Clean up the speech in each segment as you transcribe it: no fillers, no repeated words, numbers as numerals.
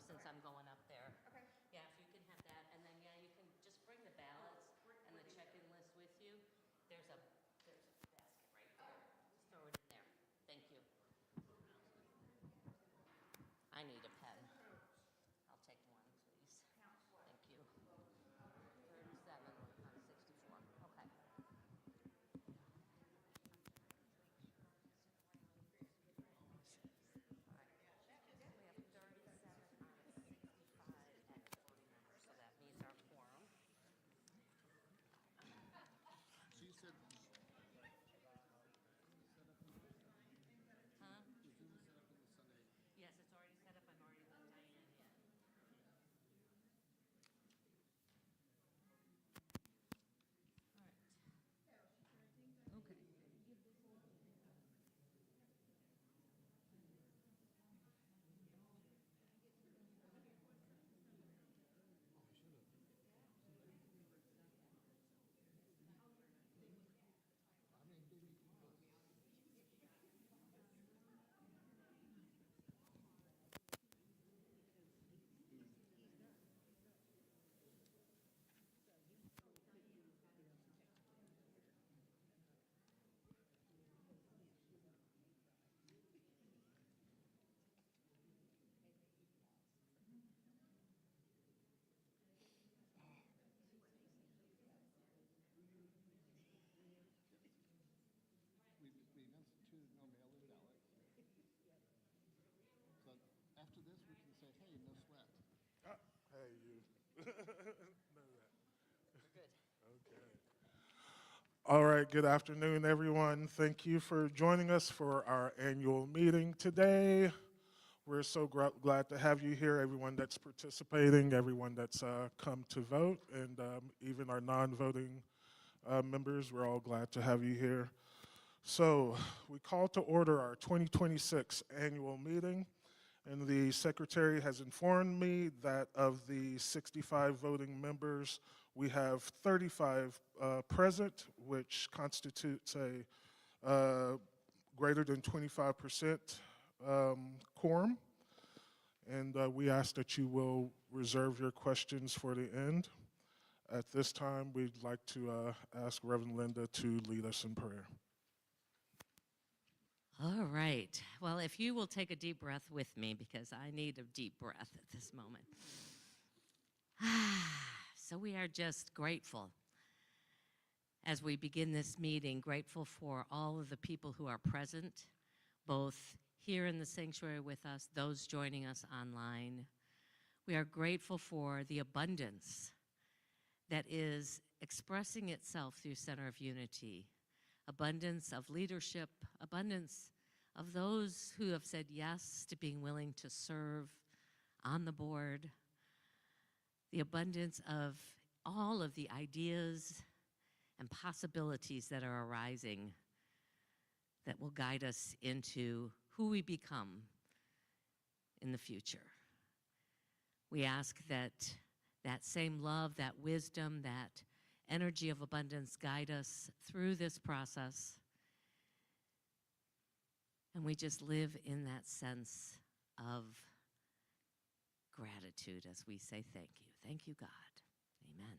since I'm going up there. Okay. Yeah, if you can have that, and then, yeah, you can just bring the ballots and the check-in list with you. There's a basket right there. Just throw it in there. Thank you. I need a pen. I'll take one, please. Thank you. 37 on 64. Okay. All right. We have 37 on 65 active voting members, so that meets our quorum. So you said Huh? the Zoom is set up on the Sunday. Yes, it's already set up. I'm already let Diane in. All right. Okay. We instituted no mail-in ballots. So after this, we can say, hey, no sweat. Hey, you. Know that. We're good. Okay. All right, good afternoon, everyone. Thank you for joining us for our annual meeting today. We're so glad to have you here, everyone that's participating, everyone that's come to vote, and even our non-voting members. We're all glad to have you here. So we call to order our 2026 annual meeting. And the secretary has informed me that of the 65 voting members, we have 35 present, which constitutes a greater than 25% quorum. And we ask that you will reserve your questions for the end. At this time, we'd like to ask Reverend Linda to lead us in prayer. All right. Well, if you will take a deep breath with me, because I need a deep breath at this moment. So we are just grateful as we begin this meeting, grateful for all of the people who are present, both here in the sanctuary with us, those joining us online. We are grateful for the abundance that is expressing itself through Center of Unity. Abundance of leadership, abundance of those who have said yes to being willing to serve on the board, the abundance of all of the ideas and possibilities that are arising that will guide us into who we become in the future. We ask that that same love, that wisdom, that energy of abundance guide us through this process. And we just live in that sense of gratitude as we say thank you. Thank you, God. Amen.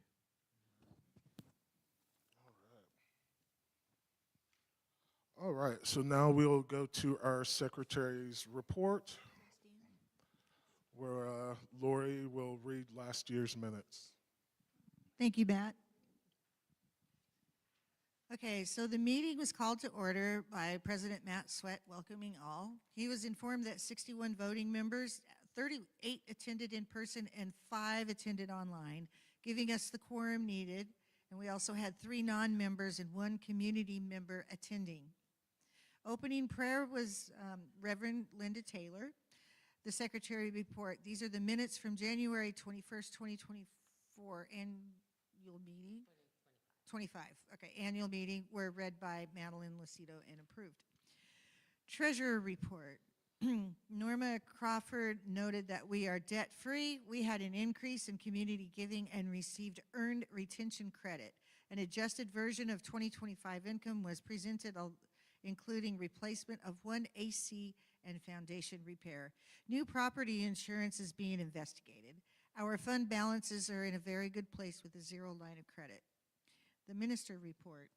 All right, so now we'll go to our secretary's report, where Lori will read last year's minutes. Thank you, Matt. Okay, so the meeting was called to order by President Matt Sweat, welcoming all. He was informed that 61 voting members, 38 attended in person and 5 attended online, giving us the quorum needed. And we also had 3 non-members and 1 community member attending. Opening prayer was Reverend Linda Taylor. The secretary report, these are the minutes from January 21st, 2024 annual meeting. 25, okay, annual meeting were read by Madeline Lucido and approved. Treasurer report. Norma Crawford noted that we are debt-free. We had an increase in community giving and received earned retention credit. An adjusted version of 2025 income was presented, including replacement of 1 AC and foundation repair. New property insurance is being investigated. Our fund balances are in a very good place with a 0 line of credit. The minister report.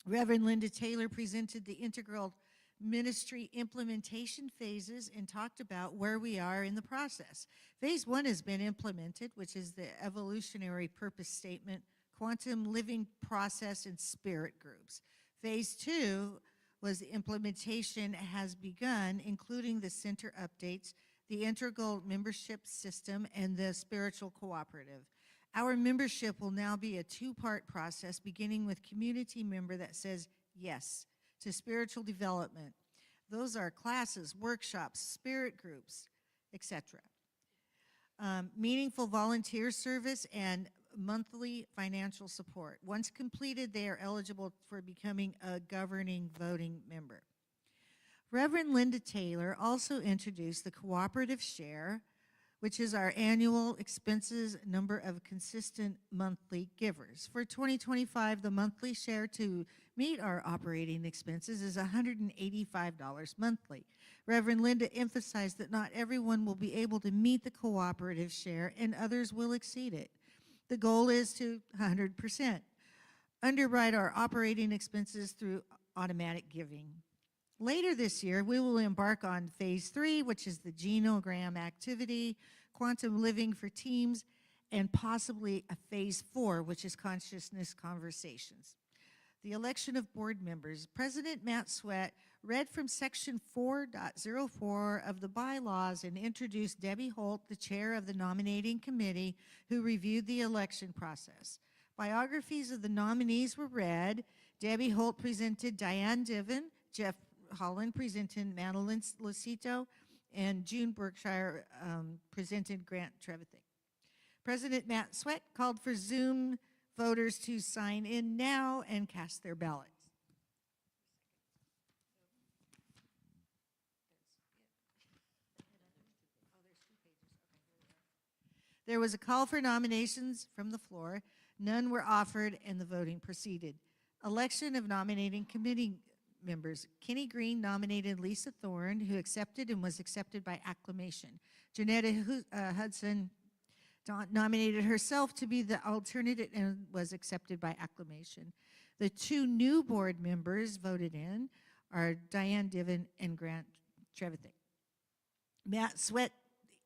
Reverend Linda Taylor presented the integral ministry implementation phases and talked about where we are in the process. Phase 1 has been implemented, which is the evolutionary purpose statement, quantum living process, and spirit groups. Phase 2 was the implementation has begun, including the center updates, the integral membership system, and the spiritual cooperative. Our membership will now be a 2-part process, beginning with community member that says yes to spiritual development. Those are classes, workshops, spirit groups, etc. Meaningful volunteer service and monthly financial support. Once completed, they are eligible for becoming a governing voting member. Reverend Linda Taylor also introduced the cooperative share, which is our annual expenses number of consistent monthly givers. For 2025, the monthly share to meet our operating expenses is $185 monthly. Reverend Linda emphasized that not everyone will be able to meet the cooperative share and others will exceed it. The goal is to 100% underwrite our operating expenses through automatic giving. Later this year, we will embark on phase 3, which is the genogram activity, quantum living for teams, and possibly a phase 4, which is consciousness conversations. The election of board members. President Matt Sweat read from section 4.04 of the bylaws and introduced Debbie Holt, the chair of the nominating committee, who reviewed the election process. Biographies of the nominees were read. Debbie Holt presented Diane Diven, Jeff Holland presented Madeline Lucito, and June Berkshire presented Grant Trevithick. President Matt Sweat called for Zoom voters to sign in now and cast their ballots. There was a call for nominations from the floor. None were offered, and the voting proceeded. Election of nominating committee members. Kenny Green nominated Lisa Thorne, who accepted and was accepted by acclamation. Janetta Hudson nominated herself to be the alternate and was accepted by acclamation. The 2 new board members voted in are Diane Diven and Grant Trevithick. Matt Sweat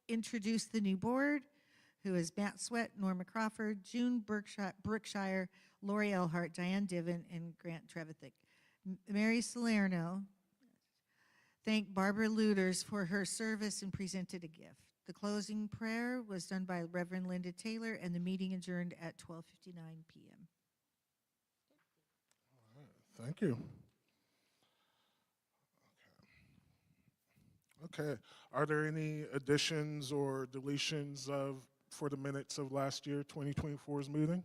introduced the new board, who is Matt Sweat, Norma Crawford, June Berkshire, Lori Elhart, Diane Diven, and Grant Trevithick. Mary Salerno thanked Barbara Luders for her service and presented a gift. The closing prayer was done by Reverend Linda Taylor, and the meeting adjourned at 12:59 p.m. All right, thank you. Okay. Are there any additions or deletions for the minutes of last year, 2024's meeting?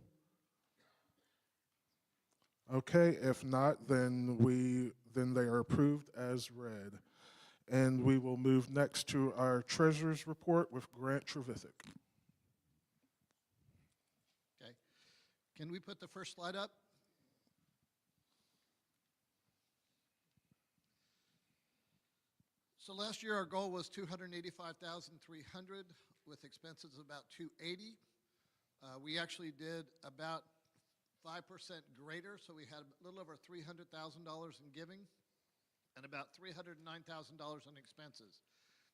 Okay, if not, then they are approved as read. And we will move next to our treasurer's report with Grant Trevithick. Okay. Can we put the first slide up? So last year our goal was 285,300 with expenses of about 280. We actually did about 5% greater, so we had a little over $300,000 in giving and about $309,000 in expenses.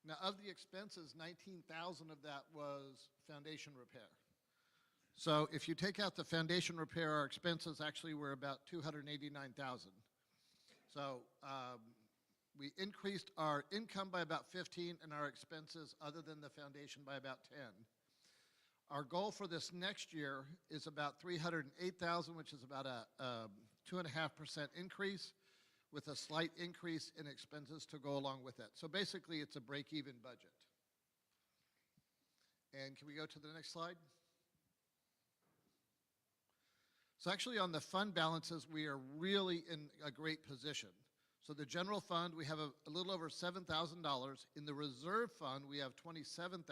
Now, of the expenses, 19,000 of that was foundation repair. So if you take out the foundation repair, our expenses actually were about 289,000. So we increased our income by about 15 and our expenses other than the foundation by about 10. Our goal for this next year is about 308,000, which is about a 2.5% increase with a slight increase in expenses to go along with that. So basically it's a break-even budget. And can we go to the next slide? So actually on the fund balances, we are really in a great position. So the general fund, we have a little over $7,000. In the reserve fund, we have $27,000.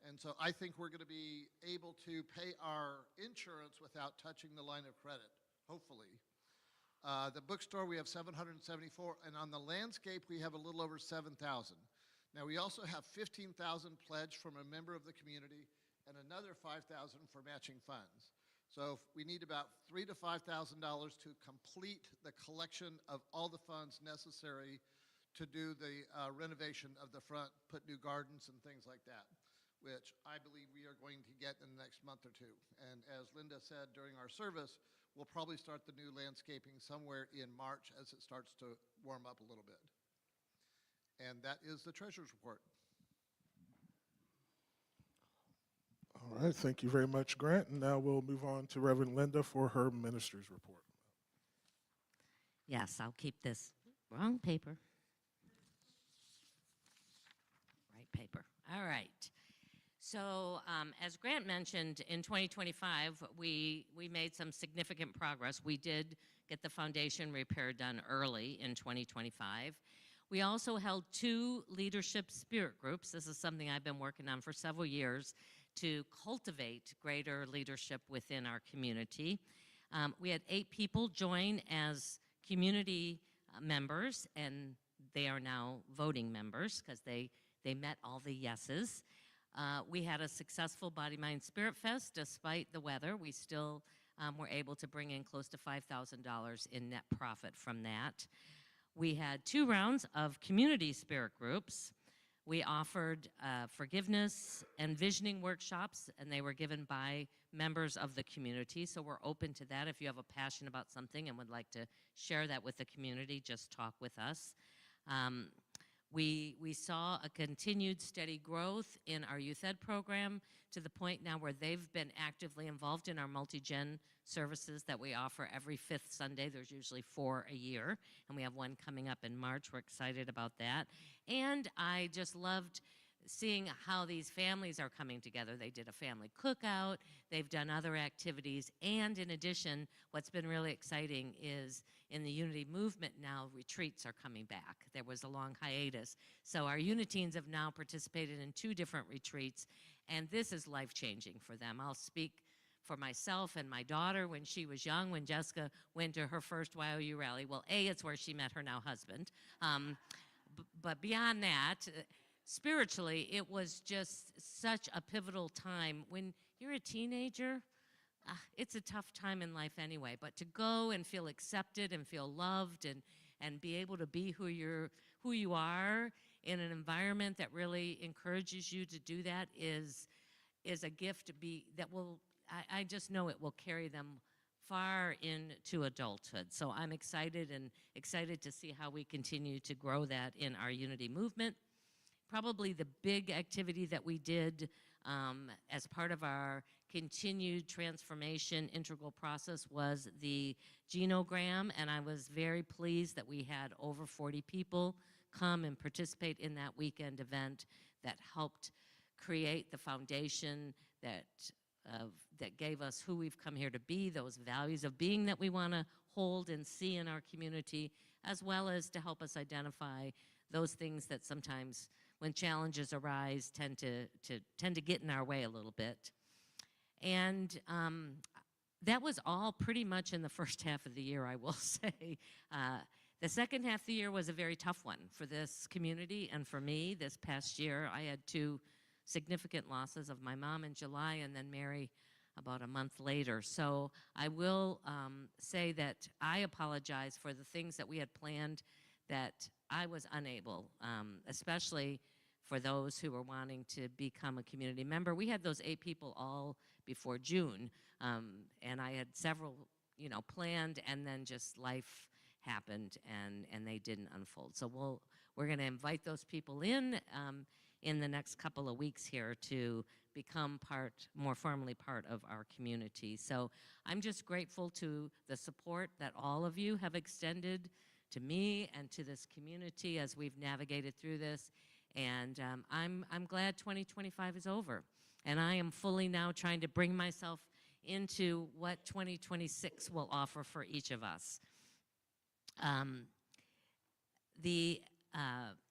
And so I think we're going to be able to pay our insurance without touching the line of credit, hopefully. The bookstore, we have 774, and on the landscape, we have a little over 7,000. Now, we also have 15,000 pledged from a member of the community and another 5,000 for matching funds. So we need about $3,000 to $5,000 to complete the collection of all the funds necessary to do the renovation of the front, put new gardens and things like that, which I believe we are going to get in the next month or two. And as Linda said during our service, we'll probably start the new landscaping somewhere in March as it starts to warm up a little bit. And that is the treasurer's report. All right, thank you very much, Grant. And now we'll move on to Reverend Linda for her minister's report. Yes, I'll keep this. Wrong paper. Right paper. All right. So as Grant mentioned, in 2025, we made some significant progress. We did get the foundation repair done early in 2025. We also held 2 leadership spirit groups. This is something I've been working on for several years to cultivate greater leadership within our community. We had 8 people join as community members, and they are now voting members because they met all the yeses. We had a successful Body, Mind, Spirit Fest. Despite the weather, we still were able to bring in close to $5,000 in net profit from that. We had 2 rounds of community spirit groups. We offered forgiveness and visioning workshops, and they were given by members of the community. So we're open to that. If you have a passion about something and would like to share that with the community, just talk with us. We saw a continued steady growth in our youth ed program to the point now where they've been actively involved in our multi-gen services that we offer every 5th Sunday. There's usually 4 a year, and we have one coming up in March. We're excited about that. And I just loved seeing how these families are coming together. They did a family cookout. They've done other activities. And in addition, what's been really exciting is in the Unity movement now, retreats are coming back. There was a long hiatus. So our Uniteens have now participated in 2 different retreats, and this is life-changing for them. I'll speak for myself and my daughter when she was young, when Jessica went to her first YOU rally. Well, A, it's where she met her now husband. But beyond that, spiritually, it was just such a pivotal time. When you're a teenager, it's a tough time in life anyway, but to go and feel accepted and feel loved and be able to be who you are in an environment that really encourages you to do that is a gift that will, I just know it will carry them far into adulthood. So I'm excited to see how we continue to grow that in our Unity movement. Probably the big activity that we did as part of our continued transformation integral process was the genogram, and I was very pleased that we had over 40 people come and participate in that weekend event that helped create the foundation that gave us who we've come here to be, those values of being that we want to hold and see in our community, as well as to help us identify those things that sometimes when challenges arise tend to get in our way a little bit. And that was all pretty much in the first half of the year, I will say. The second half of the year was a very tough one for this community and for me. This past year, I had 2 significant losses of my mom in July and then Mary about a month later. So I will say that I apologize for the things that we had planned that I was unable, especially for those who were wanting to become a community member. We had those 8 people all before June, and I had several, planned, and then just life happened, and they didn't unfold. So we're going to invite those people in the next couple of weeks here to become more formally part of our community. So I'm just grateful to the support that all of you have extended to me and to this community as we've navigated through this. And I'm glad 2025 is over. And I am fully now trying to bring myself into what 2026 will offer for each of us. The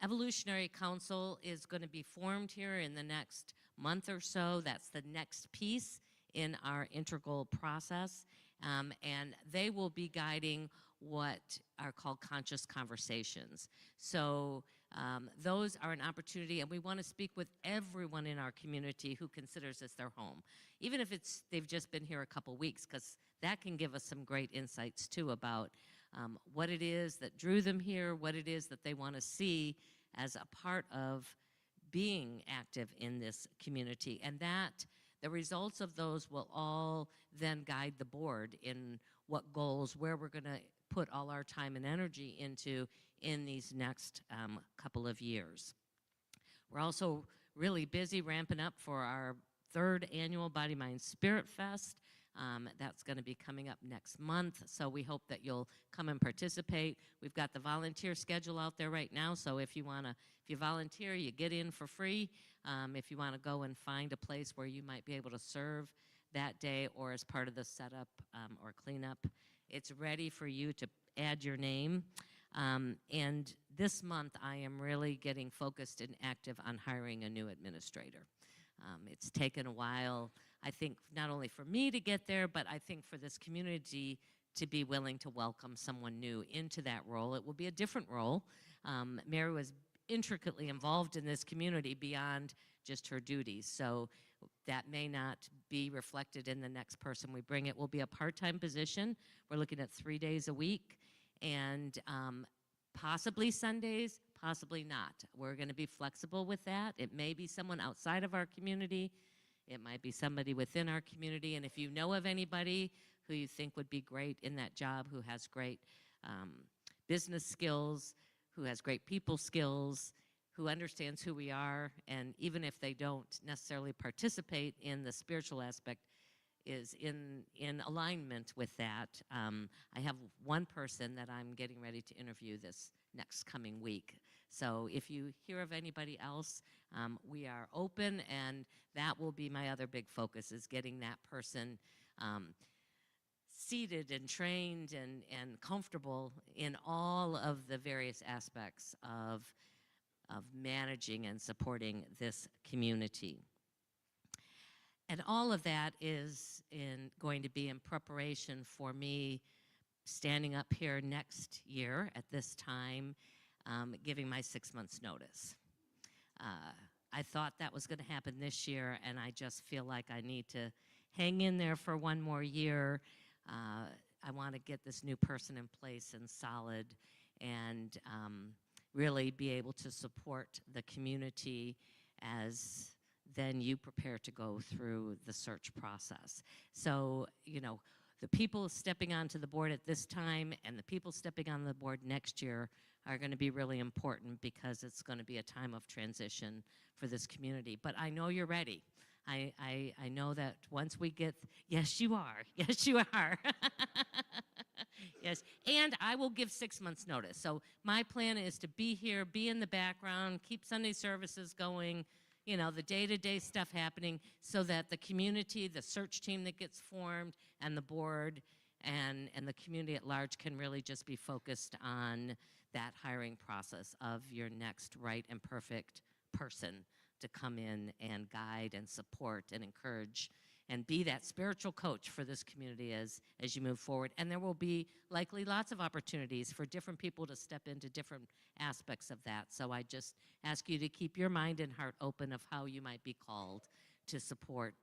Evolutionary Council is going to be formed here in the next month or so. That's the next piece in our integral process. And they will be guiding what are called conscious conversations. So those are an opportunity, and we want to speak with everyone in our community who considers this their home, even if they've just been here a couple weeks, because that can give us some great insights too about what it is that drew them here, what it is that they want to see as a part of being active in this community, and that the results of those will all then guide the board in what goals, where we're going to put all our time and energy into in these next couple of years. We're also really busy ramping up for our 3rd annual Body, Mind, Spirit Fest. That's going to be coming up next month, so we hope that you'll come and participate. We've got the volunteer schedule out there right now, so if you volunteer, you get in for free. If you want to go and find a place where you might be able to serve that day or as part of the setup or cleanup, it's ready for you to add your name. And this month, I am really getting focused and active on hiring a new administrator. It's taken a while, I think, not only for me to get there, but I think for this community to be willing to welcome someone new into that role. It will be a different role. Mary was intricately involved in this community beyond just her duties, so that may not be reflected in the next person we bring. It will be a part-time position. We're looking at 3 days a week, and possibly Sundays, possibly not. We're going to be flexible with that. It may be someone outside of our community. It might be somebody within our community. And if you know of anybody who you think would be great in that job, who has great business skills, who has great people skills, who understands who we are, and even if they don't necessarily participate in the spiritual aspect, is in alignment with that. I have one person that I'm getting ready to interview this next coming week. So if you hear of anybody else, we are open, and that will be my other big focus, is getting that person seated and trained and comfortable in all of the various aspects of managing and supporting this community. And all of that is going to be in preparation for me standing up here next year at this time, giving my 6 months notice. I thought that was going to happen this year, and I just feel like I need to hang in there for one more year. I want to get this new person in place and solid, and really be able to support the community as then you prepare to go through the search process. So, you know, the people stepping onto the board at this time and the people stepping on the board next year are going to be really important, because it's going to be a time of transition for this community. But I know you're ready. I know that once we get, yes, you are. Yes, you are. Yes, and I will give 6 months notice. So my plan is to be here, be in the background, keep Sunday services going, you know, the day-to-day stuff happening, so that the community, the search team that gets formed, and the board and the community at large can really just be focused on that hiring process of your next right and perfect person to come in and guide and support and encourage and be that spiritual coach for this community as you move forward. And there will be likely lots of opportunities for different people to step into different aspects of that. So I just ask you to keep your mind and heart open of how you might be called to support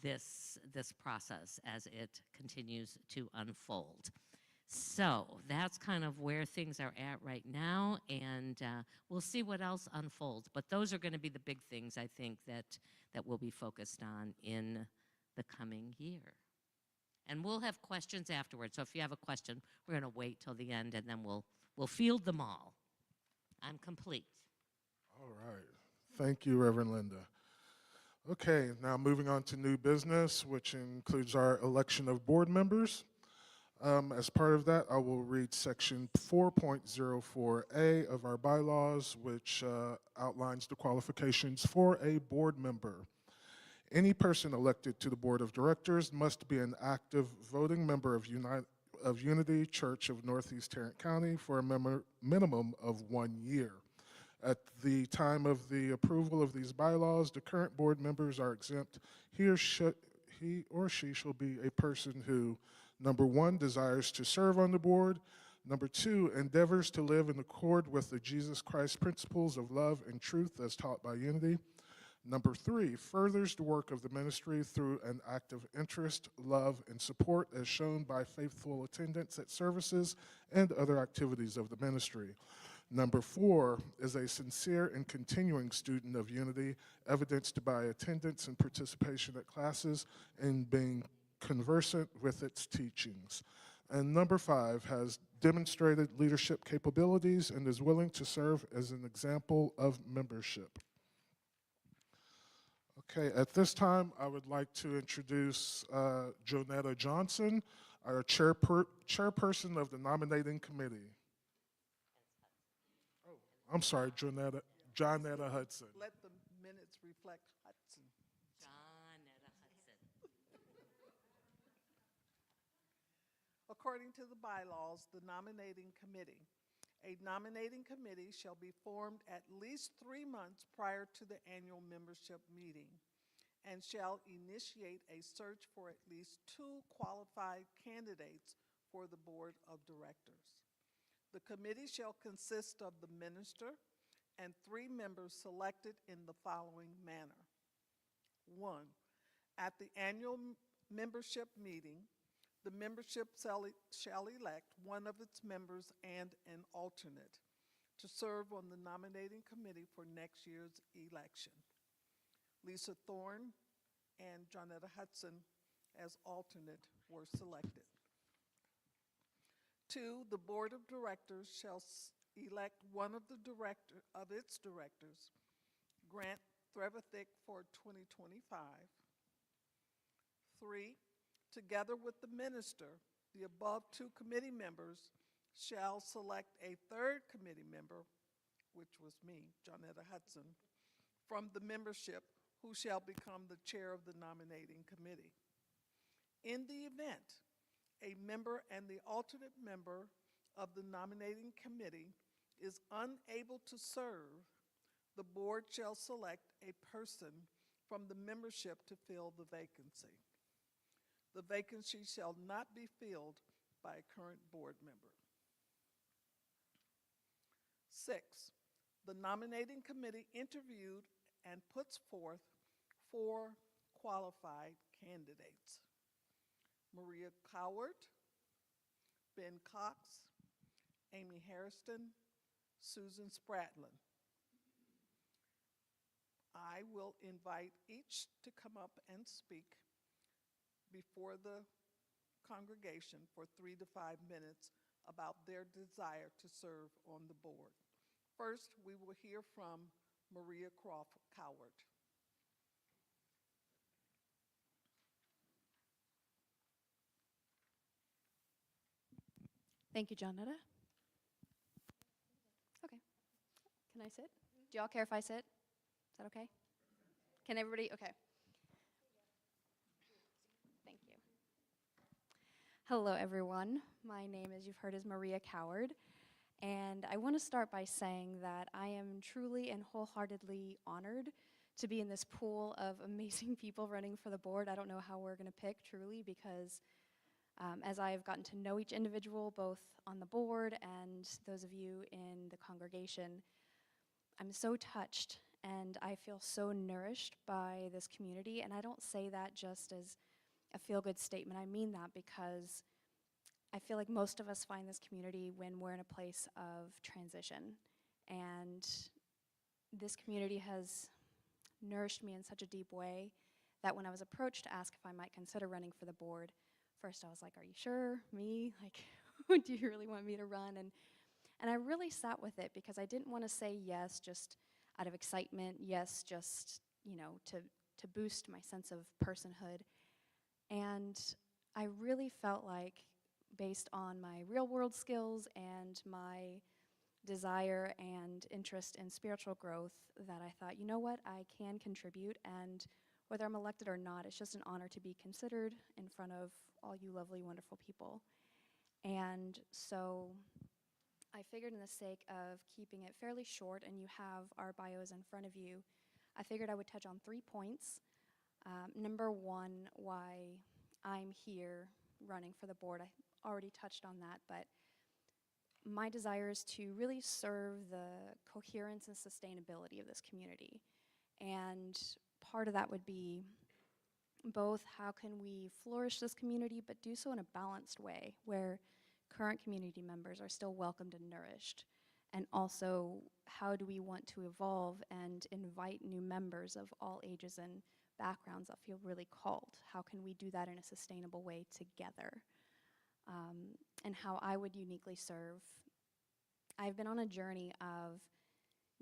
this process as it continues to unfold. So that's kind of where things are at right now, and we'll see what else unfolds. But those are going to be the big things, I think, that we'll be focused on in the coming year. And we'll have questions afterwards. So if you have a question, we're going to wait till the end, and then we'll field them all. I'm complete. All right. Thank you, Reverend Linda. Okay, now moving on to new business, which includes our election of board members. As part of that, I will read section 4.04A of our bylaws, which outlines the qualifications for a board member. Any person elected to the board of directors must be an active voting member of Unity Church of Northeast Tarrant County for a minimum of 1 year. At the time of the approval of these bylaws, the current board members are exempt. He or she shall be a person who Number 1, desires to serve on the board. Number 2, endeavors to live in accord with the Jesus Christ principles of love and truth as taught by Unity. Number 3, furthers the work of the ministry through an act of interest, love, and support as shown by faithful attendance at services and other activities of the ministry. Number 4 is a sincere and continuing student of Unity, evidenced by attendance and participation at classes and being conversant with its teachings. And number 5 has demonstrated leadership capabilities and is willing to serve as an example of membership. Okay, at this time, I would like to introduce Jonetta Johnson, our chairperson of the nominating committee. Oh, I'm sorry, Jonetta Hudson. Let the minutes reflect Hudson. Johnetta Hudson. According to the bylaws, the nominating committee. A nominating committee shall be formed at least 3 months prior to the annual membership meeting and shall initiate a search for at least 2 qualified candidates for the board of directors. The committee shall consist of the minister and 3 members selected in the following manner. 1, at the annual membership meeting, the membership shall elect one of its members and an alternate to serve on the nominating committee for next year's election. Lisa Thorne and Jonetta Hudson as alternate were selected. 2, the board of directors shall elect one of its directors, Grant Threvethick, for 2025. 3, together with the minister, the above 2 committee members shall select a 3rd committee member, which was me, Jonetta Hudson, from the membership who shall become the chair of the nominating committee. In the event a member and the alternate member of the nominating committee is unable to serve, the board shall select a person from the membership to fill the vacancy. The vacancy shall not be filled by a current board member. 6, the nominating committee interviewed and puts forth 4 qualified candidates: Maria Coward, Ben Cox, Amy Hairston, Susan Spratlin. I will invite each to come up and speak before the congregation for 3 to 5 minutes about their desire to serve on the board. First, we will hear from Maria Coward. Thank you, Jonetta. Okay. Can I sit? Do y'all care if I sit? Is that okay? Can everybody? Okay. Thank you. Hello, everyone. My name, as you've heard, is Maria Coward. And I want to start by saying that I am truly and wholeheartedly honored to be in this pool of amazing people running for the board. I don't know how we're going to pick, truly, because as I've gotten to know each individual, both on the board and those of you in the congregation, I'm so touched and I feel so nourished by this community. And I don't say that just as a feel-good statement. I mean that because I feel like most of us find this community when we're in a place of transition. And this community has nourished me in such a deep way that when I was approached to ask if I might consider running for the board, first I was like, are you sure? Me? Like, do you really want me to run? And I really sat with it because I didn't want to say yes just out of excitement, yes just, to boost my sense of personhood. And I really felt like, based on my real world skills and my desire and interest in spiritual growth, that I thought, you know what, I can contribute, and whether I'm elected or not, it's just an honor to be considered in front of all you lovely, wonderful people. And so I figured, in the sake of keeping it fairly short, and you have our bios in front of you, I figured I would touch on 3 points. Number 1, why I'm here running for the board. I already touched on that, but my desire is to really serve the coherence and sustainability of this community. And part of that would be both how can we flourish this community, but do so in a balanced way where current community members are still welcomed and nourished. And also, how do we want to evolve and invite new members of all ages and backgrounds that feel really called? How can we do that in a sustainable way together? And how I would uniquely serve. I've been on a journey of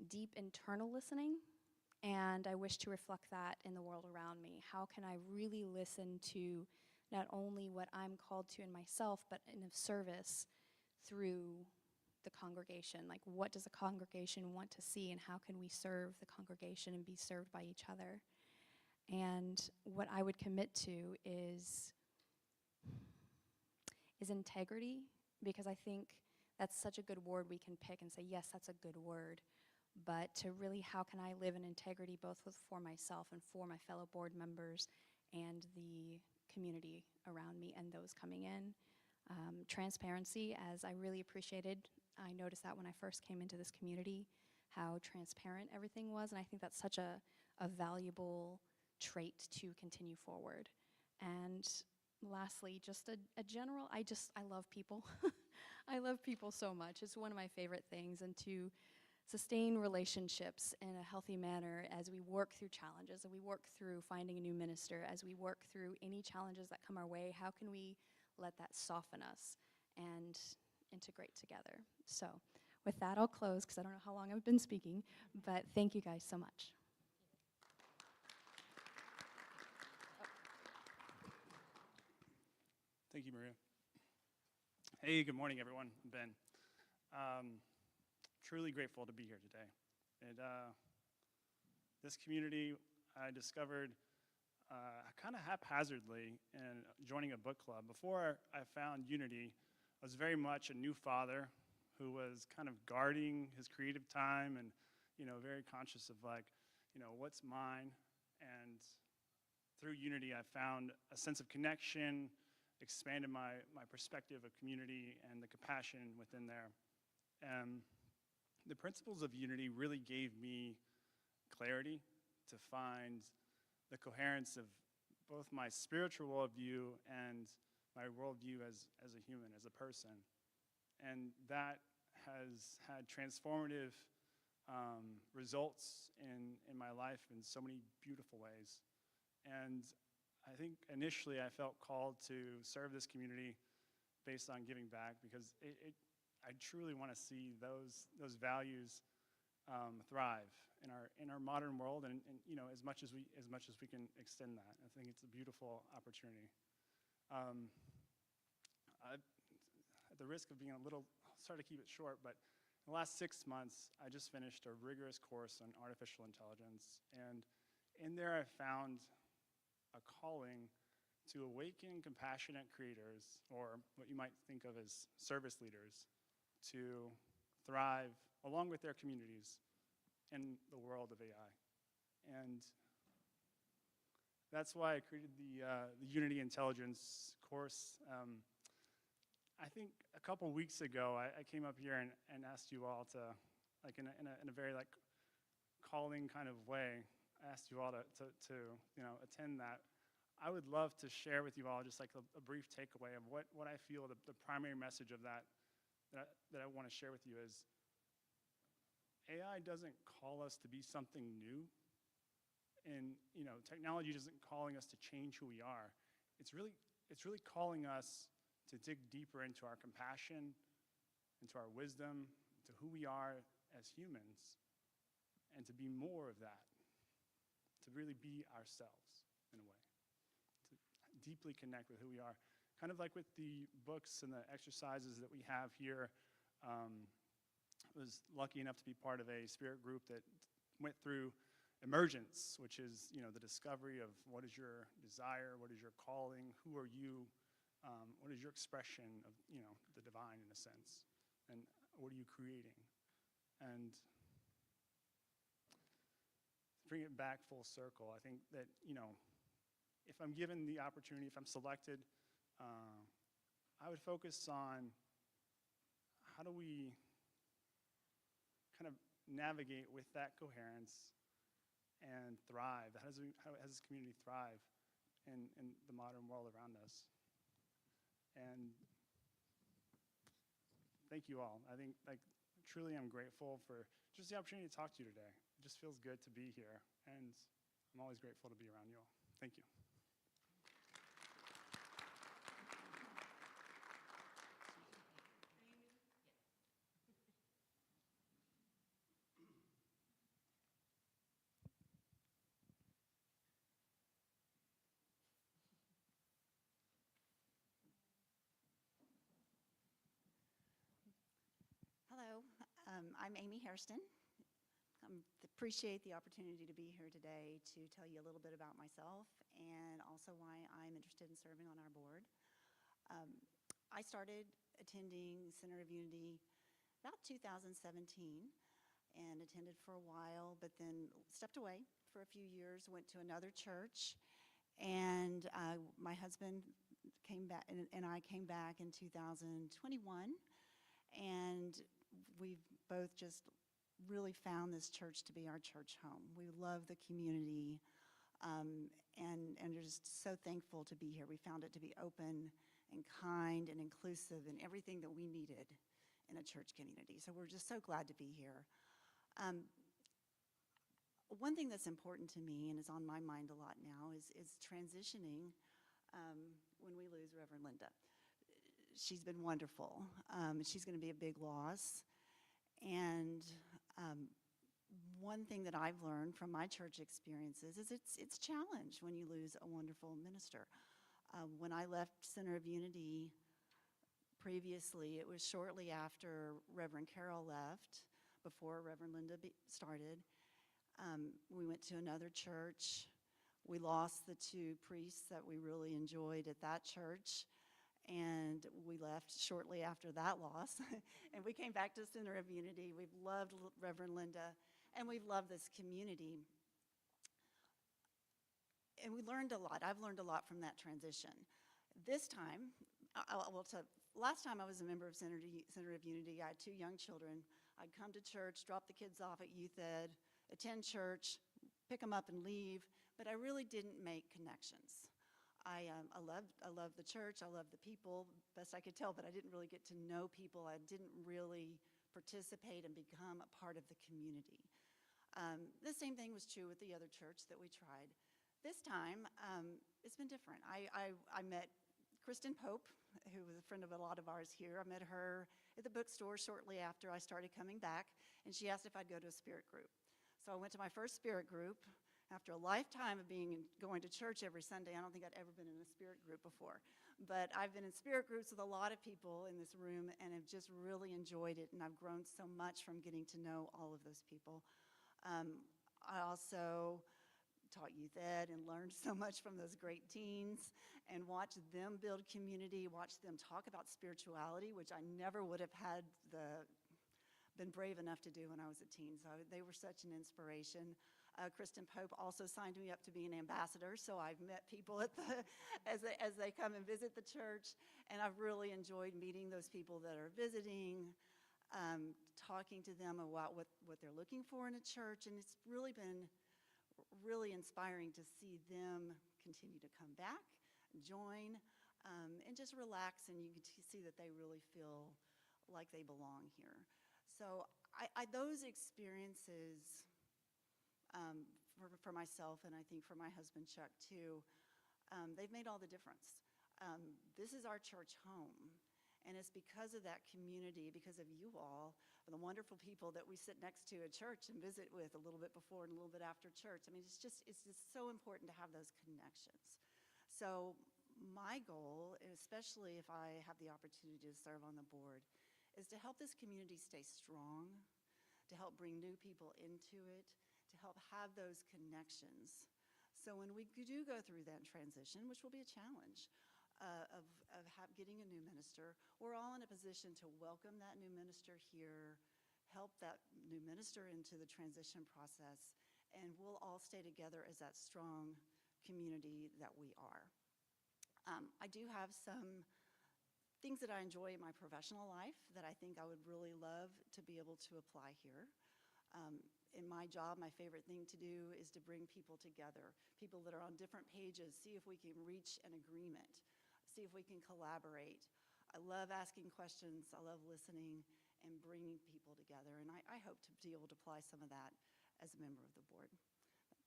deep internal listening, and I wish to reflect that in the world around me. How can I really listen to not only what I'm called to in myself, but in a service through the congregation? Like, what does the congregation want to see, and how can we serve the congregation and be served by each other? And what I would commit to is integrity, because I think that's such a good word we can pick and say, yes, that's a good word. But to really, how can I live in integrity both for myself and for my fellow board members and the community around me and those coming in? Transparency, as I really appreciated. I noticed that when I first came into this community, how transparent everything was, and I think that's such a valuable trait to continue forward. And lastly, just a general, I love people. I love people so much. It's one of my favorite things, and to sustain relationships in a healthy manner as we work through challenges, and we work through finding a new minister, as we work through any challenges that come our way, how can we let that soften us and integrate together? So with that, I'll close because I don't know how long I've been speaking, but thank you guys so much. Thank you, Maria. Hey, good morning, everyone. I'm Ben. Truly grateful to be here today. And this community I discovered kind of haphazardly in joining a book club. Before I found Unity, I was very much a new father who was kind of guarding his creative time and, very conscious of what's mine. And through Unity, I found a sense of connection, expanded my perspective of community and the compassion within there. The principles of Unity really gave me clarity to find the coherence of both my spiritual worldview and my worldview as a human, as a person. And that has had transformative results in my life in so many beautiful ways. And I think initially I felt called to serve this community based on giving back, because I truly want to see those values thrive in our modern world, and as much as we can extend that. I think it's a beautiful opportunity. At the risk of being I'll try to keep it short, but in the last 6 months, I just finished a rigorous course on artificial intelligence, and in there I found a calling to awaken compassionate creators, or what you might think of as service leaders, to thrive along with their communities in the world of AI. And that's why I created the Unity Intelligence course. I think a couple weeks ago, I came up here and asked you all to, in a very calling kind of way, I asked you all to attend that. I would love to share with you all just a brief takeaway of what I feel the primary message of that I want to share with you is AI doesn't call us to be something new. And technology isn't calling us to change who we are. It's really calling us to dig deeper into our compassion, into our wisdom, to who we are as humans, and to be more of that, to really be ourselves in a way, to deeply connect with who we are. Kind of like with the books and the exercises that we have here. I was lucky enough to be part of a spirit group that went through emergence, which is the discovery of what is your desire, what is your calling, who are you, what is your expression of the divine in a sense, and what are you creating? And to bring it back full circle, I think that if I'm given the opportunity, if I'm selected I would focus on how do we kind of navigate with that coherence and thrive? How does this community thrive in the modern world around us? And thank you all. I think, like, truly I'm grateful for just the opportunity to talk to you today. It just feels good to be here, and I'm always grateful to be around you all. Thank you. Hello, I'm Amy Hairston. Appreciate the opportunity to be here today to tell you a little bit about myself and also why I'm interested in serving on our board. I started attending Center of Unity about 2017 and attended for a while, but then stepped away for a few years, went to another church, and my husband came back, and I came back in 2021, and we've both just really found this church to be our church home. We love the community, and are just so thankful to be here. We found it to be open and kind and inclusive and everything that we needed in a church community. So we're just so glad to be here. One thing that's important to me and is on my mind a lot now is transitioning when we lose Reverend Linda. She's been wonderful. She's going to be a big loss. And one thing that I've learned from my church experiences is it's a challenge when you lose a wonderful minister. When I left Center of Unity previously, it was shortly after Reverend Carol left, before Reverend Linda started. We went to another church. We lost the two priests that we really enjoyed at that church, and we left shortly after that loss. And we came back to Center of Unity. We've loved Reverend Linda, and we've loved this community. And we learned a lot. I've learned a lot from that transition. This time, last time I was a member of Center of Unity, I had two young children. I'd come to church, drop the kids off at Youth Ed, attend church, pick them up and leave, but I really didn't make connections. I loved the church, I loved the people, best I could tell, but I didn't really get to know people. I didn't really participate and become a part of the community. The same thing was true with the other church that we tried. This time, it's been different. I met Kristen Pope, who was a friend of a lot of ours here. I met her at the bookstore shortly after I started coming back, and she asked if I'd go to a spirit group. So I went to my first spirit group. After a lifetime of going to church every Sunday, I don't think I'd ever been in a spirit group before. But I've been in spirit groups with a lot of people in this room and have just really enjoyed it, and I've grown so much from getting to know all of those people. I also taught Youth Ed and learned so much from those great teens and watched them build community, watched them talk about spirituality, which I never would have been brave enough to do when I was a teen. So they were such an inspiration. Kristen Pope also signed me up to be an ambassador, so I've met people as they come and visit the church, and I've really enjoyed meeting those people that are visiting, talking to them about what they're looking for in a church, and it's really been really inspiring to see them continue to come back, join, and just relax, and you can see that they really feel like they belong here. So those experiences for myself, and I think for my husband Chuck too, they've made all the difference. This is our church home, and it's because of that community, because of you all, and the wonderful people that we sit next to at church and visit with a little bit before and a little bit after church. I mean, it's just so important to have those connections. So my goal, especially if I have the opportunity to serve on the board, is to help this community stay strong, to help bring new people into it, to help have those connections. So when we do go through that transition, which will be a challenge of getting a new minister, we're all in a position to welcome that new minister here, help that new minister into the transition process, and we'll all stay together as that strong community that we are. I do have some things that I enjoy in my professional life that I think I would really love to be able to apply here. In my job, my favorite thing to do is to bring people together, people that are on different pages, see if we can reach an agreement, see if we can collaborate. I love asking questions, I love listening and bringing people together, and I hope to be able to apply some of that as a member of the board.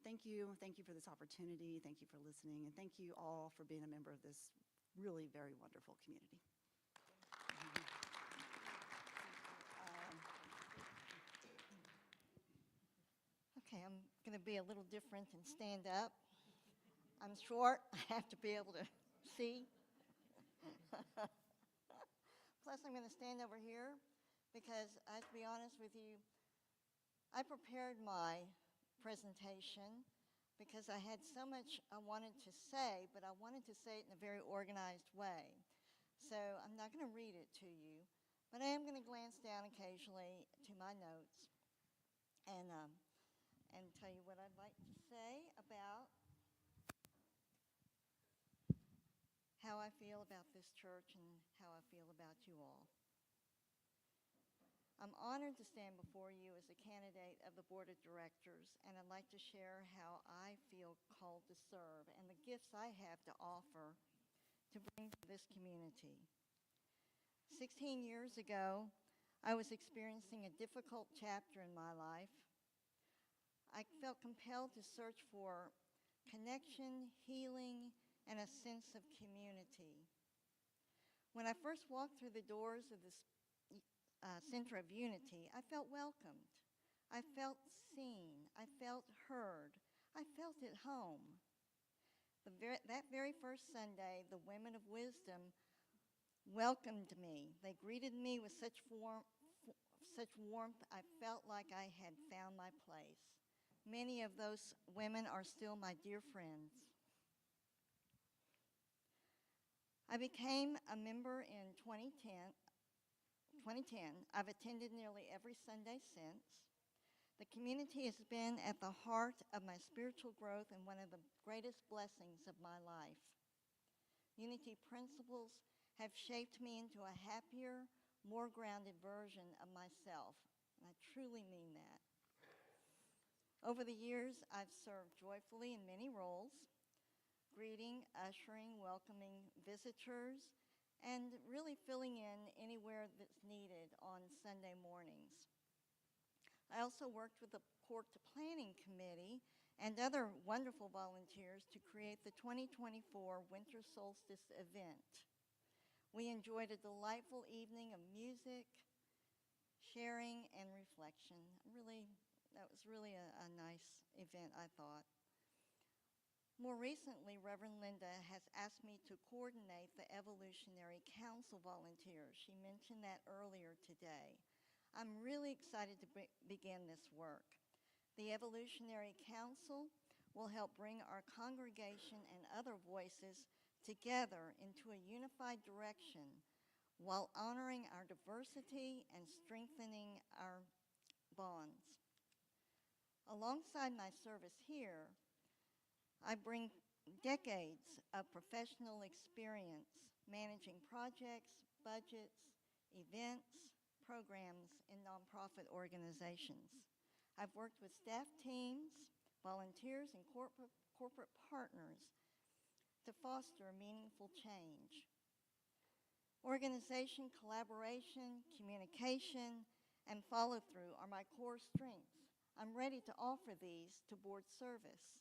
Thank you for this opportunity, thank you for listening, and thank you all for being a member of this really very wonderful community. Okay, I'm going to be a little different and stand up. I'm short, I have to be able to see. Plus, I'm going to stand over here because, I have to be honest with you, I prepared my presentation because I had so much I wanted to say, but I wanted to say it in a very organized way. So I'm not going to read it to you, but I am going to glance down occasionally to my notes and tell you what I'd like to say about how I feel about this church and how I feel about you all. I'm honored to stand before you as a candidate of the Board of Directors, and I'd like to share how I feel called to serve and the gifts I have to offer to bring to this community. 16 years ago, I was experiencing a difficult chapter in my life. I felt compelled to search for connection, healing, and a sense of community. When I first walked through the doors of this Center of Unity, I felt welcomed. I felt seen. I felt heard. I felt at home. That very first Sunday, the Women of Wisdom welcomed me. They greeted me with such warmth, I felt like I had found my place. Many of those women are still my dear friends. I became a member in 2010. I've attended nearly every Sunday since. The community has been at the heart of my spiritual growth and one of the greatest blessings of my life. Unity principles have shaped me into a happier, more grounded version of myself, and I truly mean that. Over the years, I've served joyfully in many roles, greeting, ushering, welcoming visitors, and really filling in anywhere that's needed on Sunday mornings. I also worked with the Court Planning Committee and other wonderful volunteers to create the 2024 Winter Solstice event. We enjoyed a delightful evening of music, sharing, and reflection. That was really a nice event, I thought. More recently, Reverend Linda has asked me to coordinate the Evolutionary Council volunteers. She mentioned that earlier today. I'm really excited to begin this work. The Evolutionary Council will help bring our congregation and other voices together into a unified direction while honoring our diversity and strengthening our bonds. Alongside my service here, I bring decades of professional experience managing projects, budgets, events, programs in nonprofit organizations. I've worked with staff teams, volunteers, and corporate partners to foster meaningful change. Organization, collaboration, communication, and follow-through are my core strengths. I'm ready to offer these to board service.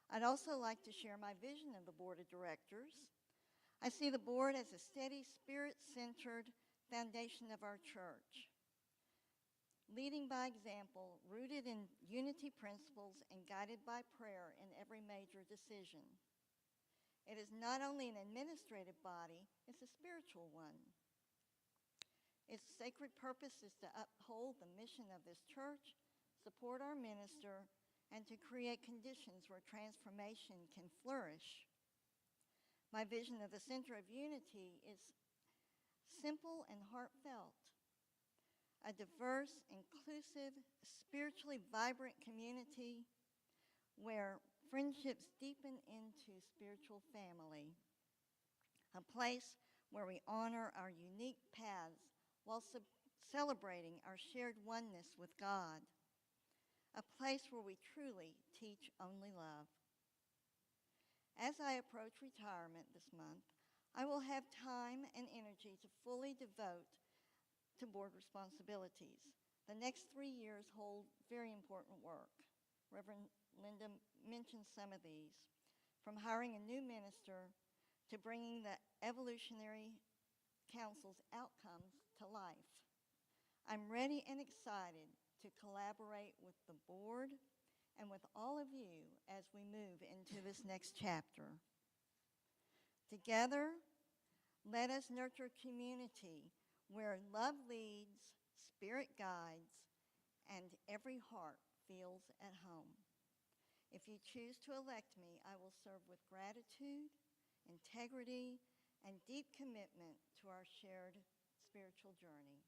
I'd also like to share my vision of the Board of Directors. I see the board as a steady, spirit-centered foundation of our church, leading by example, rooted in unity principles and guided by prayer in every major decision. It is not only an administrative body, it's a spiritual one. Its sacred purpose is to uphold the mission of this church, support our minister, and to create conditions where transformation can flourish. My vision of the Center of Unity is simple and heartfelt. A diverse, inclusive, spiritually vibrant community where Friendships deepen into spiritual family, a place where we honor our unique paths while celebrating our shared oneness with God, a place where we truly teach only love. As I approach retirement this month, I will have time and energy to fully devote to board responsibilities. The next 3 years hold very important work. Reverend Linda mentioned some of these, from hiring a new minister to bringing the Evolutionary Council's outcomes to life. I'm ready and excited to collaborate with the board and with all of you as we move into this next chapter. Together, let us nurture community where love leads, spirit guides, and every heart feels at home. If you choose to elect me, I will serve with gratitude, integrity, and deep commitment to our shared spiritual journey.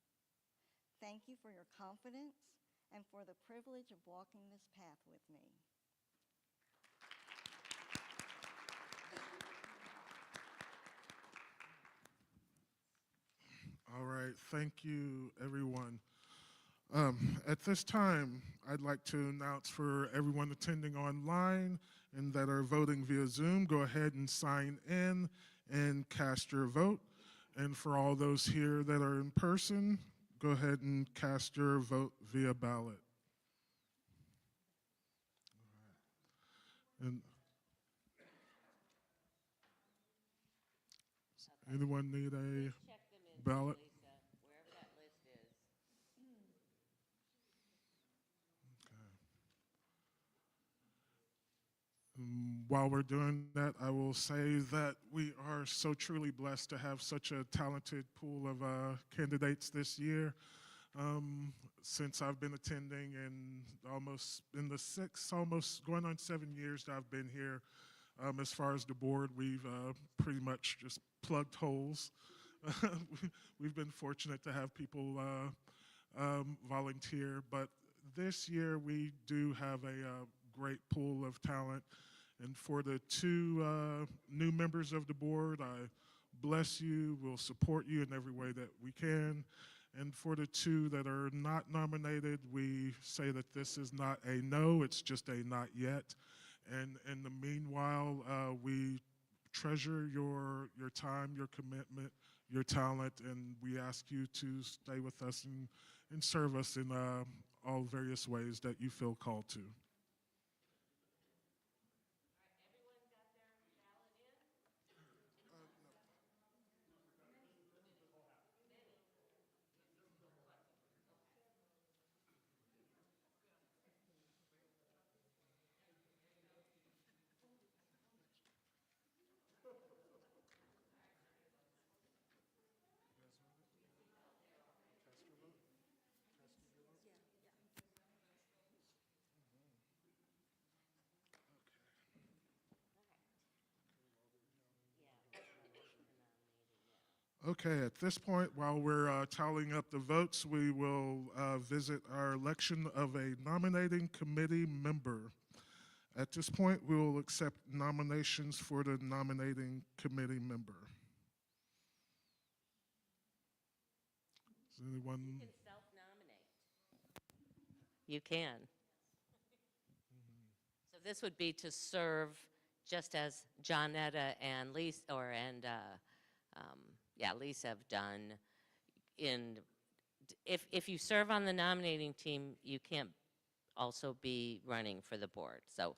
Thank you for your confidence and for the privilege of walking this path with me. All right, thank you, everyone. At this time, I'd like to announce for everyone attending online and that are voting via Zoom, go ahead and sign in and cast your vote. And for all those here that are in person, go ahead and cast your vote via ballot. And anyone need a ballot? Wherever that list is. While we're doing that, I will say that we are so truly blessed to have such a talented pool of candidates this year. Since I've been attending and almost in the almost going on 7 years that I've been here, as far as the board, we've pretty much just plugged holes. We've been fortunate to have people volunteer, but this year we do have a great pool of talent. And for the two new members of the board, I bless you. We'll support you in every way that we can. And for the two that are not nominated, we say that this is not a no, it's just a not yet. And in the meanwhile, we treasure your time, your commitment, your talent, and we ask you to stay with us and serve us in all various ways that you feel called to. Okay, at this point, while we're tallying up the votes, we will visit our election of a nominating committee member. At this point, we will accept nominations for the nominating committee member. Is anyone? You can self-nominate. You can. So this would be to serve just as Johnetta and Lisa, Lisa have done. If you serve on the nominating team, you can't also be running for the board. So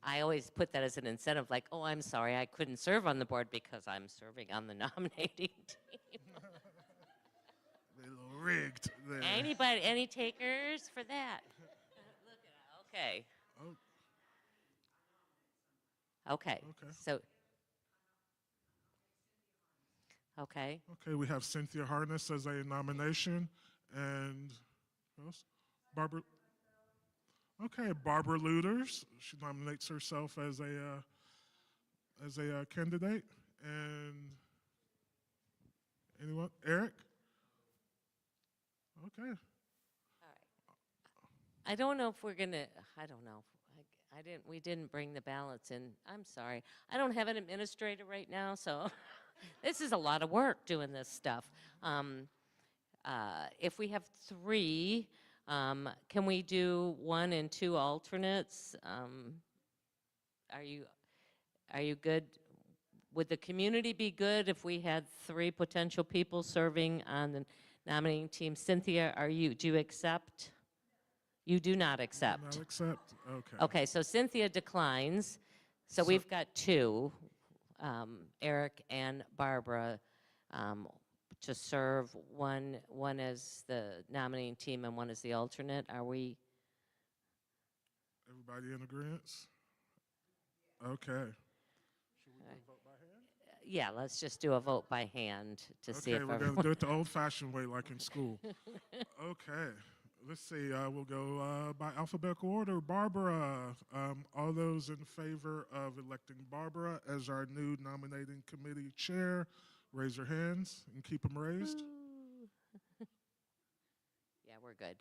I always put that as an incentive, like, oh, I'm sorry, I couldn't serve on the board because I'm serving on the nominating team. A little rigged there. Anybody, any takers for that? Look at it. Okay. Oh. Okay. Okay. So. Okay. Okay, we have Cynthia Harness as a nomination, and who else? Barbara. Okay, Barbara Luders. She nominates herself as a candidate, and anyone? Eric. Okay. All right. I don't know if we're gonna. I don't know. We didn't bring the ballots in. I'm sorry. I don't have an administrator right now, so this is a lot of work doing this stuff. If we have 3, can we do 1 and 2 alternates? Are you good? Would the community be good if we had 3 potential people serving on the nominating team? Cynthia, do you accept? You do not accept. Not accept? Okay. Okay, so Cynthia declines. So we've got 2, Eric and Barbara, to serve, one as the nominating team and 1 as the alternate. Are we? Everybody in agreement? Okay. Yeah, let's just do a vote by hand to see Okay, if we're going to everyone. do it the old-fashioned way, like in school. Okay. Let's see. We'll go by alphabetical order. Barbara, all those in favor of electing Barbara as our new nominating committee chair, raise your hands and keep them raised. Yeah, we're good.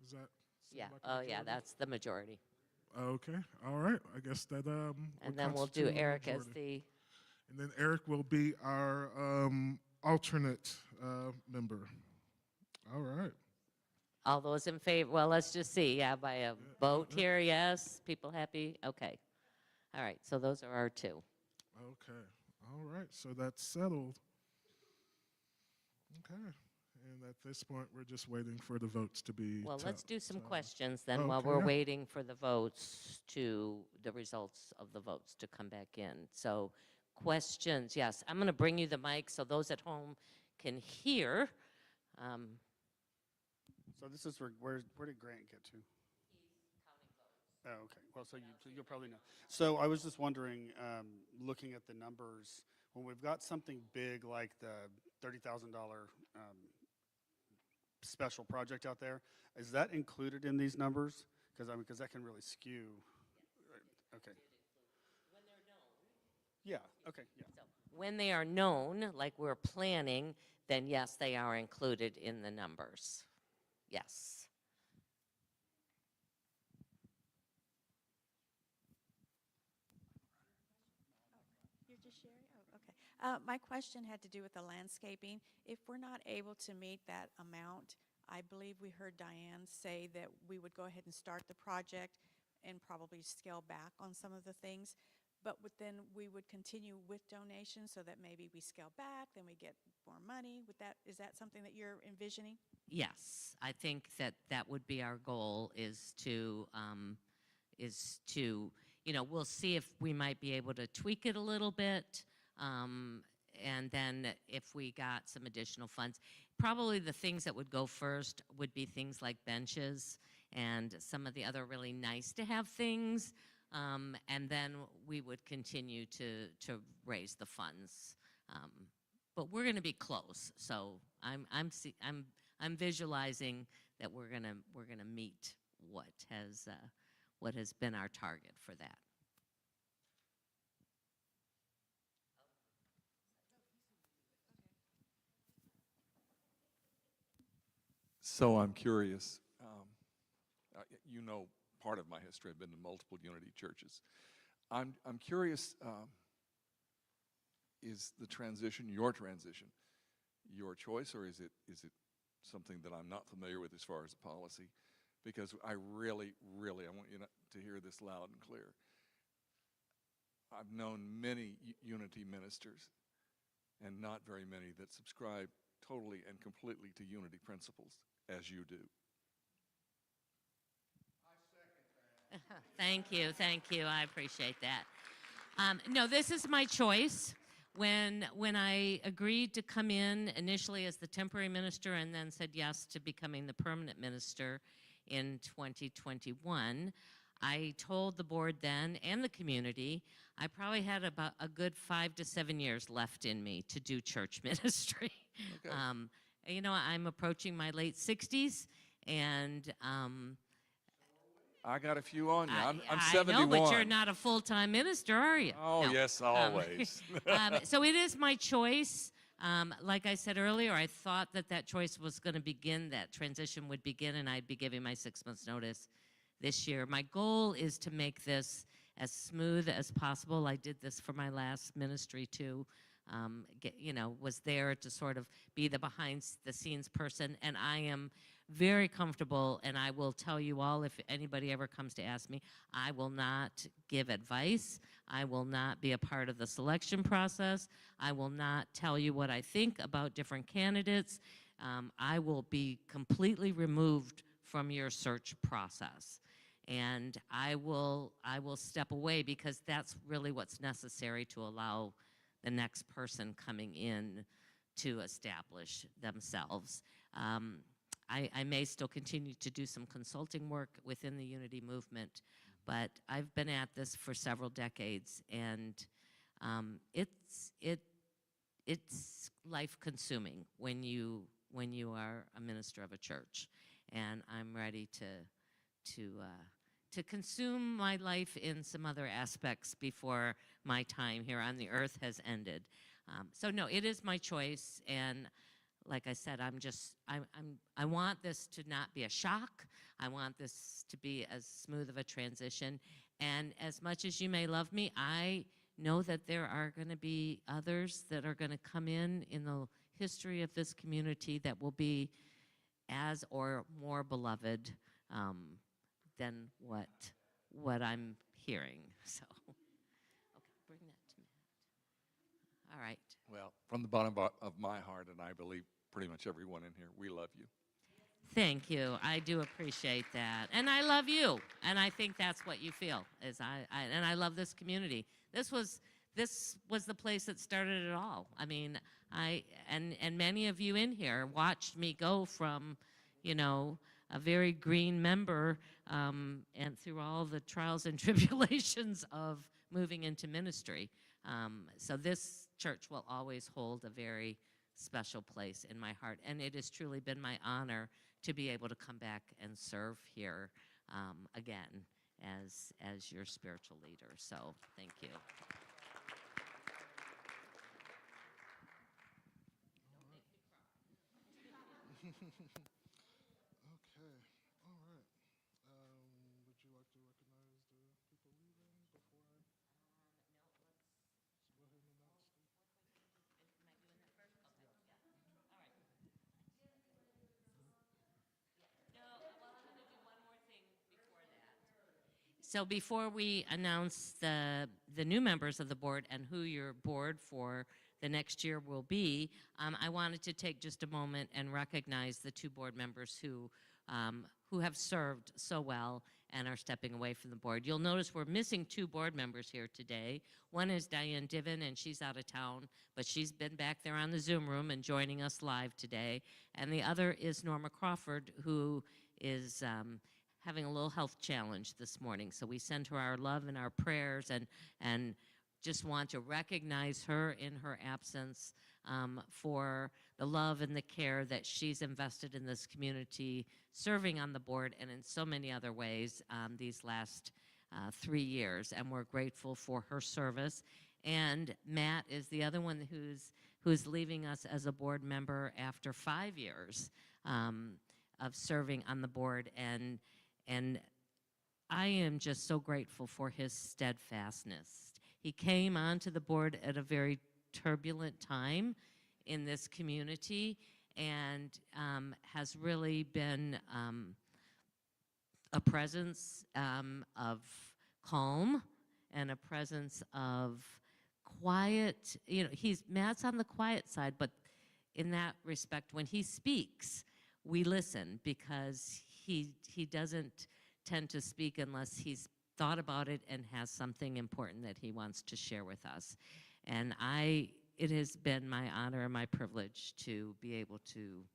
Does that seem Yeah. like a Oh, yeah, majority? that's the majority. Okay. All right. I guess that would And then we'll do constitute a Eric as majority. the. And then Eric will be our alternate member. All right. All those in favor, well, let's just see, yeah, by a vote here, yes, people happy? Okay. All right, so those are our 2. Okay. All right. So that's settled. Okay. And at this point, we're just waiting for the votes to be. Well, let's do some tallied. questions then while we're Okay. waiting for the votes the results of the votes to come back in. So questions, yes, I'm going to bring you the mic so those at home can hear. So this is where did Grant get to? Oh, okay. Well, so you'll probably know. So I was just wondering, looking at the numbers, when we've got something big like the $30,000 special project out there, is that included in these numbers? Because that can really skew. Okay. When they're known. Yeah. Okay. Yeah. So when they are known, like we're planning, then yes, they are included in the numbers. Yes. You're just sharing? Oh, okay. My question had to do with the landscaping. If we're not able to meet that amount, I believe we heard Diane say that we would go ahead and start the project and probably scale back on some of the things. But then we would continue with donations so that maybe we scale back, then we get more money. Is that something that you're envisioning? Yes, I think that would be our goal is to, we'll see if we might be able to tweak it a little bit. And then if we got some additional funds, probably the things that would go first would be things like benches and some of the other really nice to have things. And then we would continue to raise the funds. But we're going to be close. So I'm visualizing that we're gonna meet what has been our target for that. So I'm curious. You know, part of my history, I've been in multiple Unity churches. I'm curious. Is the transition your transition, your choice, or is it something that I'm not familiar with as far as the policy? Because I really, I want you to hear this loud and clear. I've known many Unity ministers, and not very many that subscribe totally and completely to Unity principles, as you do. Thank you. I appreciate that. No, this is my choice. When I agreed to come in initially as the temporary minister and then said yes to becoming the permanent minister in 2021, I told the board then and the community I probably had about a good 5 to 7 years left in me to do church ministry. Okay. I'm approaching my late 60s, and I got a few on you. I'm I 71. know, but you're not a full-time minister, are you? Oh, No. yes, always. So it is my choice. Like I said earlier, I thought that choice was going to begin, that transition would begin, and I'd be giving my 6 months notice this year. My goal is to make this as smooth as possible. I did this for my last ministry too. Was there to sort of be the behind the scenes person, and I am very comfortable, and I will tell you all, if anybody ever comes to ask me, I will not give advice. I will not be a part of the selection process. I will not tell you what I think about different candidates. I will be completely removed from your search process. And I will step away, because that's really what's necessary to allow the next person coming in to establish themselves. I may still continue to do some consulting work within the Unity movement, but I've been at this for several decades, and it's life-consuming when you are a minister of a church, and I'm ready to consume my life in some other aspects before my time here on the earth has ended. So no, it is my choice, and like I said, I want this to not be a shock. I want this to be as smooth of a transition. And as much as you may love me, I know that there are going to be others that are going to come in the history of this community that will be as or more beloved than what I'm hearing. So, okay, bring that to Matt. All right. Well, from the bottom of my heart, and I believe pretty much everyone in here, we love you. Thank you. I do appreciate that. And I love you. And I think that's what you feel. And I love this community. This was the place that started it all. I mean, and many of you in here watched me go from, a very green member and through all the trials and tribulations of moving into ministry. So this church will always hold a very special place in my heart. And it has truly been my honor to be able to come back and serve here again as your spiritual leader. So thank you. Okay, all right. Would you like to recognize the people leaving before I? Let's go ahead and announce them. So before we announce the new members of the board and who your board for the next year will be, I wanted to take just a moment and recognize the two board members who have served so well and are stepping away from the board. You'll notice we're missing two board members here today. One is Diane Diven, and she's out of town, but she's been back there on the Zoom room and joining us live today. And the other is Norma Crawford, who is having a little health challenge this morning. So we send her our love and our prayers, and just want to recognize her in her absence for the love and the care that she's invested in this community, serving on the board and in so many other ways these last 3 years. And we're grateful for her service. And Matt is the other one who's leaving us as a board member after 5 years of serving on the board. And I am just so grateful for his steadfastness. He came onto the board at a very turbulent time in this community, and has really been a presence of calm and a presence of quiet. Matt's on the quiet side, but in that respect, when he speaks, we listen, because he doesn't tend to speak unless he's thought about it and has something important that he wants to share with us. And it has been my honor and my privilege to be able to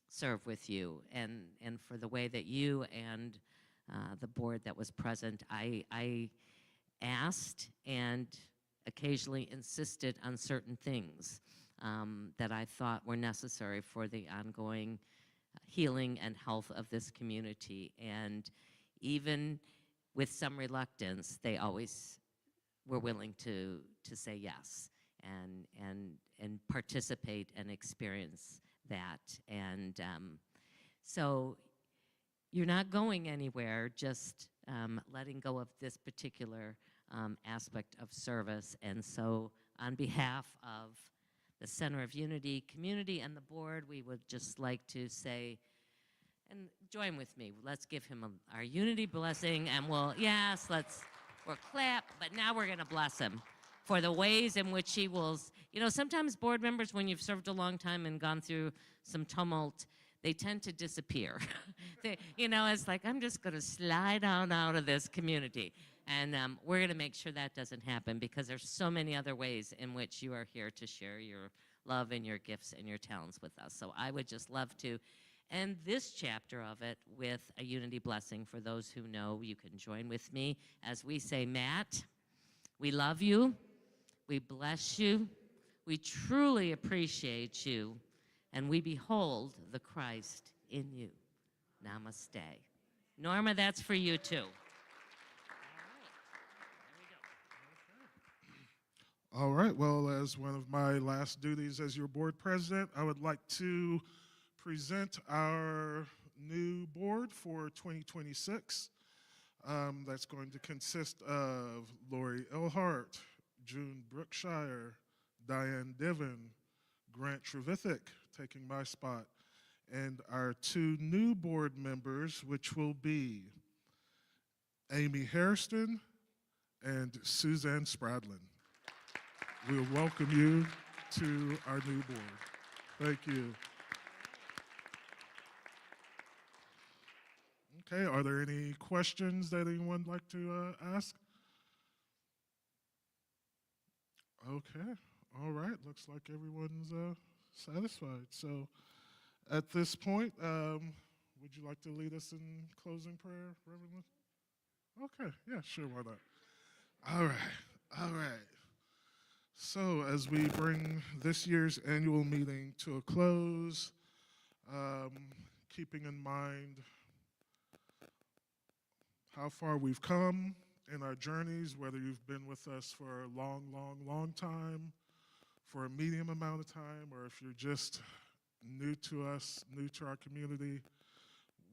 serve with you, and for the way that you and the board that was present, I asked and occasionally insisted on certain things that I thought were necessary for the ongoing healing and health of this community. And even with some reluctance, they always were willing to say yes and participate and experience that. And so you're not going anywhere, just letting go of this particular aspect of service. And so on behalf of the Center of Unity community and the board, we would just like to say, and join with me, let's give him our unity blessing, and we'll clap, but now we're going to bless him for the ways in which he will, sometimes board members, when you've served a long time and gone through some tumult, they tend to disappear. It's like, I'm just going to slide on out of this community. And we're going to make sure that doesn't happen, because there's so many other ways in which you are here to share your love and your gifts and your talents with us. So I would just love to end this chapter of it with a unity blessing. For those who know, you can join with me as we say, Matt, we love you, we bless you, we truly appreciate you, and we behold the Christ in you. Namaste. Norma, that's for you too. All right, well, as one of my last duties as your board president, I would like to present our new board for 2026. That's going to consist of Lori Elhart, June Brookshire, Diane Diven, Grant Trevithick, taking my spot, and our two new board members, which will be Amy Hairston and Suzanne Spradlin. We'll welcome you to our new board. Thank you. Okay, are there any questions that anyone would like to ask? Okay, all right, looks like everyone's satisfied. So at this point, would you like to lead us in closing prayer, Reverend Liz? Okay, yeah, sure, why not? All right. So as we bring this year's annual meeting to a close, keeping in mind how far we've come in our journeys, whether you've been with us for a long time, for a medium amount of time, or if you're just new to us, new to our community,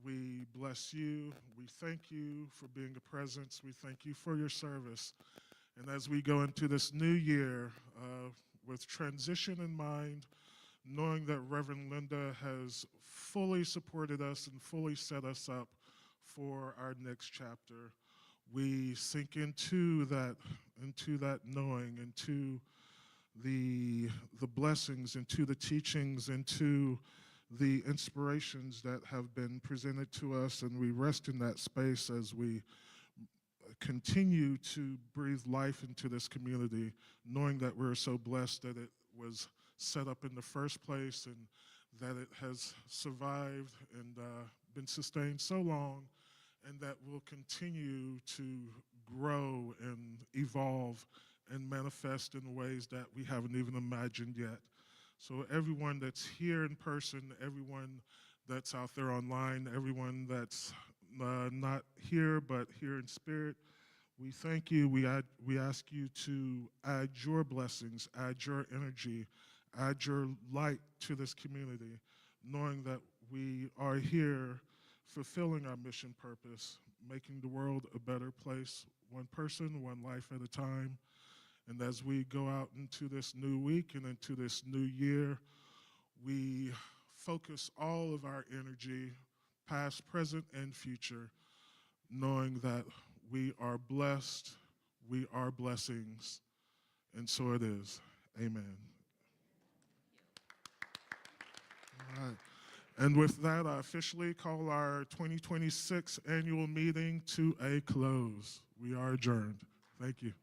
we bless you. We thank you for being a presence. We thank you for your service. And as we go into this new year with transition in mind, knowing that Reverend Linda has fully supported us and fully set us up for our next chapter, we sink into that knowing, into the blessings, into the teachings, into the inspirations that have been presented to us, and we rest in that space as we continue to breathe life into this community, knowing that we're so blessed that it was set up in the first place and that it has survived and been sustained so long, and that will continue to grow and evolve and manifest in ways that we haven't even imagined yet. So everyone that's here in person, everyone that's out there online, everyone that's not here but here in spirit, we thank you. We ask you to add your blessings, add your energy, add your light to this community, knowing that we are here fulfilling our mission purpose, making the world a better place, one person, one life at a time. And as we go out into this new week and into this new year, we focus all of our energy, past, present, and future, knowing that we are blessed, we are blessings, and so it is. Amen. All right. And with that, I officially call our 2026 annual meeting to a close. We are adjourned. Thank you.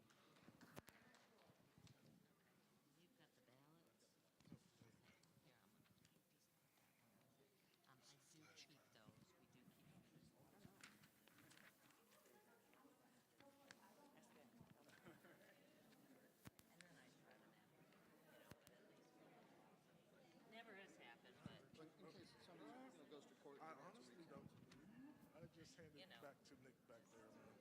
Never has happened, but But in case somebody goes to court. I honestly don't. I just handed it back to Nick back there, man.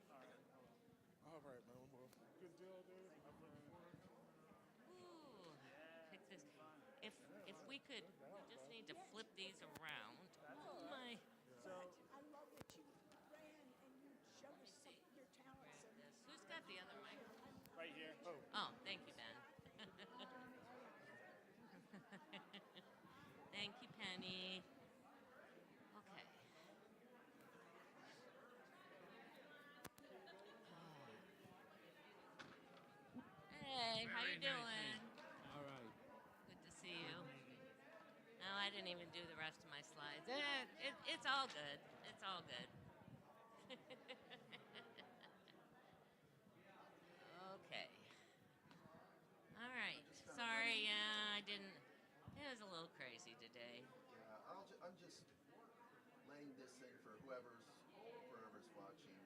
All right, man. Well, good deal, dude. I'm looking forward. ooh, pick this. If we could, we just need to flip these around. Oh my. So the other mic? Right here. Oh, thank you, Ben. Thank you, Penny. Okay. Hey, how you doing? All right. Good to see you. No, I didn't even do the rest of my slides. It's all good. It's all good. Okay. All right. Sorry, yeah, I didn't. It was a little crazy today. Yeah, I'm just laying this thing for whoever's watching.